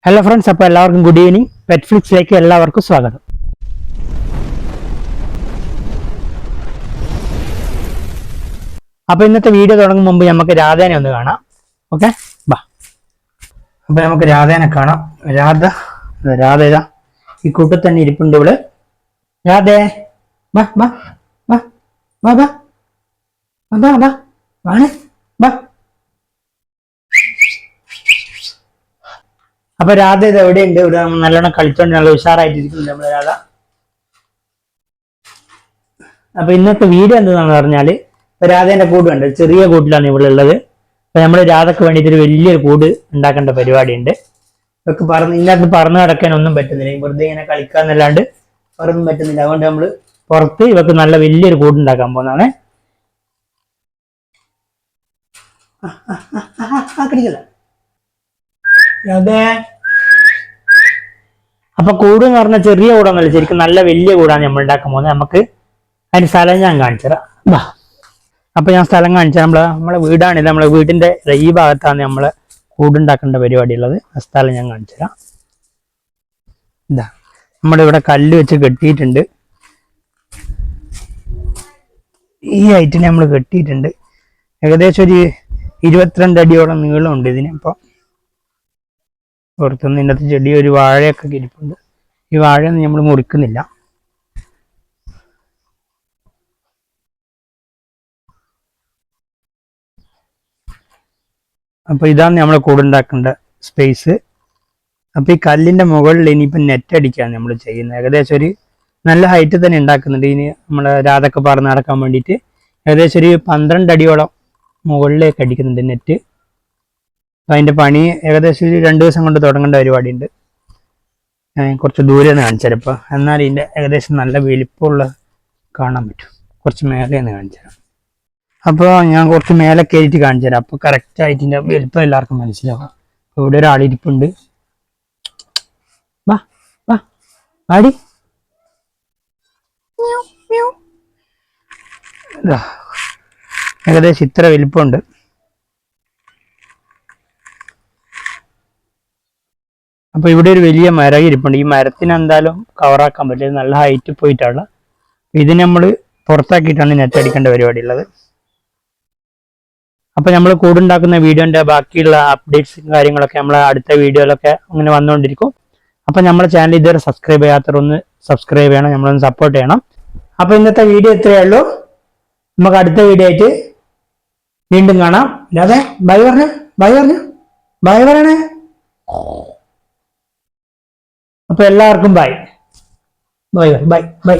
Hello friends, അപ്പോൾ എല്ലാവർക്കും good evening. പെറ്റ്ഫ്ലിക്സിലേക്ക് എല്ലാവർക്കും സ്വാഗതം. അപ്പോൾ ഇന്നത്തെ വീഡിയോ തുടങ്ങും മുമ്പ് നമുക്ക് രാധേനെ ഒന്ന് കാണാം. ഓക്കെ, ബാ. അപ്പോൾ നമുക്ക് രാധേനെ കാണാം. രാധ ഇതാ ഈ കൂട്ടത്തിൽ തന്നെ ഇരിപ്പുണ്ട്. ഇവിടെ രാധേ, ബാ ബാ ബാ ബാ ബാ ബാ ബാ വാണ് ബാ. അപ്പൊ രാധ ഇത് എവിടെയുണ്ട്? ഇവിടെ നല്ലോണം കളിച്ചോണ്ട് നല്ല ഉഷാറായിട്ടിരിക്കുന്നുണ്ട് നമ്മുടെ രാധ. അപ്പൊ ഇന്നത്തെ വീഡിയോ എന്താണെന്ന് പറഞ്ഞാല്, ഇപ്പൊ രാധേന്റെ കൂട് ഉണ്ട്, ചെറിയ കൂട്ടിലാണ് ഇവിടെ ഉള്ളത്. അപ്പൊ നമ്മള് രാധക്ക് വേണ്ടിയിട്ട് ഒരു വലിയൊരു കൂട് ഉണ്ടാക്കേണ്ട പരിപാടി ഉണ്ട്. ഇവക്ക് ഇതിനകത്ത് പറന്ന് കിടക്കാൻ ഒന്നും പറ്റുന്നില്ല, വെറുതെ ഇങ്ങനെ കളിക്കാന്നല്ലാണ്ട് പറന്നും പറ്റുന്നില്ല. അതുകൊണ്ട് നമ്മള് പുറത്ത് ഇവക്ക് നല്ല വലിയൊരു കൂട് ഉണ്ടാക്കാൻ പോകുന്നതാണ്. രാധേ, അപ്പൊ കൂട് എന്ന് പറഞ്ഞാൽ ചെറിയ കൂടൊന്നുമല്ല, ശരിക്കും നല്ല വലിയ കൂടാണ് നമ്മൾ ഉണ്ടാക്കാൻ പോകുന്നത്. നമുക്ക് അതിന് സ്ഥലം ഞാൻ കാണിച്ചു തരാം. വാ. അപ്പൊ ഞാൻ സ്ഥലം കാണിച്ചാൽ നമ്മളെ വീടാണിത്. നമ്മളെ വീടിന്റെ ഈ ഭാഗത്താണ് നമ്മളെ കൂടുണ്ടാക്കേണ്ട പരിപാടി ഉള്ളത്. ആ സ്ഥലം ഞാൻ കാണിച്ചു തരാം. ഇതാ നമ്മളിവിടെ കല്ല് വെച്ച് കെട്ടിയിട്ടുണ്ട്. ഈ ഹൈറ്റിൽ നമ്മൾ കെട്ടിയിട്ടുണ്ട്. ഏകദേശം ഒരു 22 അടിയോളം നീളമുണ്ട് ഇതിന്. ഇപ്പൊ പുറത്തുനിന്ന് ഇതിനകത്ത് ചെടി ഒരു വാഴയൊക്കെ ഇരിപ്പുണ്ട്. ഈ വാഴയൊന്നും നമ്മൾ മുറിക്കുന്നില്ല. അപ്പൊ ഇതാണ് നമ്മളെ കൂടുണ്ടാക്കേണ്ട സ്പേസ്. അപ്പൊ ഈ കല്ലിന്റെ മുകളിൽ ഇനിയിപ്പം നെറ്റ് അടിക്കാണ് നമ്മൾ ചെയ്യുന്നത്. ഏകദേശം ഒരു നല്ല ഹൈറ്റ് തന്നെ ഉണ്ടാക്കുന്നുണ്ട്. ഇനി നമ്മളെ രാധക്ക് പറന്ന് നടക്കാൻ വേണ്ടിയിട്ട് ഏകദേശം ഒരു 12 അടിയോളം മുകളിലേക്ക് അടിക്കുന്നുണ്ട് നെറ്റ്. അപ്പം അതിൻ്റെ പണി ഏകദേശം ഒരു 2 ദിവസം കൊണ്ട് തുടങ്ങേണ്ട പരിപാടി ഉണ്ട്. കുറച്ച് ദൂരെ നിന്ന് കാണിച്ചുതരാം. ഇപ്പം എന്നാൽ ഇതിൻ്റെ ഏകദേശം നല്ല വലിപ്പമുള്ള കാണാൻ പറ്റും. കുറച്ച് മേലെ നിന്ന് കാണിച്ചു തരാം. അപ്പോൾ ഞാൻ കുറച്ച് മേലെ കയറിയിട്ട് കാണിച്ചു തരാം. അപ്പോൾ കറക്റ്റായിട്ട് ഇതിൻ്റെ വലിപ്പം എല്ലാവർക്കും മനസ്സിലാവും. അപ്പോൾ ഇവിടെ ഒരാളിരിപ്പുണ്ട്. വാ വാ ആടി. ഏകദേശം ഇത്ര വലിപ്പമുണ്ട്. അപ്പൊ ഇവിടെ ഒരു വലിയ മരം ഇരിപ്പുണ്ട്. ഈ മരത്തിന് എന്തായാലും കവറാക്കാൻ പറ്റില്ല, നല്ല ഹൈറ്റ് പോയിട്ടാണ്. ഇത് നമ്മൾ പുറത്താക്കിയിട്ടാണ് നെറ്റ് അടിക്കേണ്ട പരിപാടി ഉള്ളത്. അപ്പൊ നമ്മൾ കൂടുണ്ടാക്കുന്ന വീഡിയോന്റെ ബാക്കിയുള്ള അപ്ഡേറ്റ്സും കാര്യങ്ങളൊക്കെ നമ്മളെ അടുത്ത വീഡിയോയിലൊക്കെ അങ്ങനെ വന്നുകൊണ്ടിരിക്കും. അപ്പൊ നമ്മുടെ ചാനൽ ഇതുവരെ സബ്സ്ക്രൈബ് ചെയ്യാത്തവർ ഒന്ന് സബ്സ്ക്രൈബ് ചെയ്യണം, നമ്മളൊന്ന് സപ്പോർട്ട് ചെയ്യണം. അപ്പൊ ഇന്നത്തെ വീഡിയോ ഇത്രയേ ഉള്ളൂ. നമുക്ക് അടുത്ത വീഡിയോ ആയിട്ട് വീണ്ടും കാണാം. അല്ലാതെ ബൈ പറഞ്ഞേ, ബൈ പറയണേ. അപ്പൊ എല്ലാവർക്കും ബൈ ബൈ ബൈ ബൈ.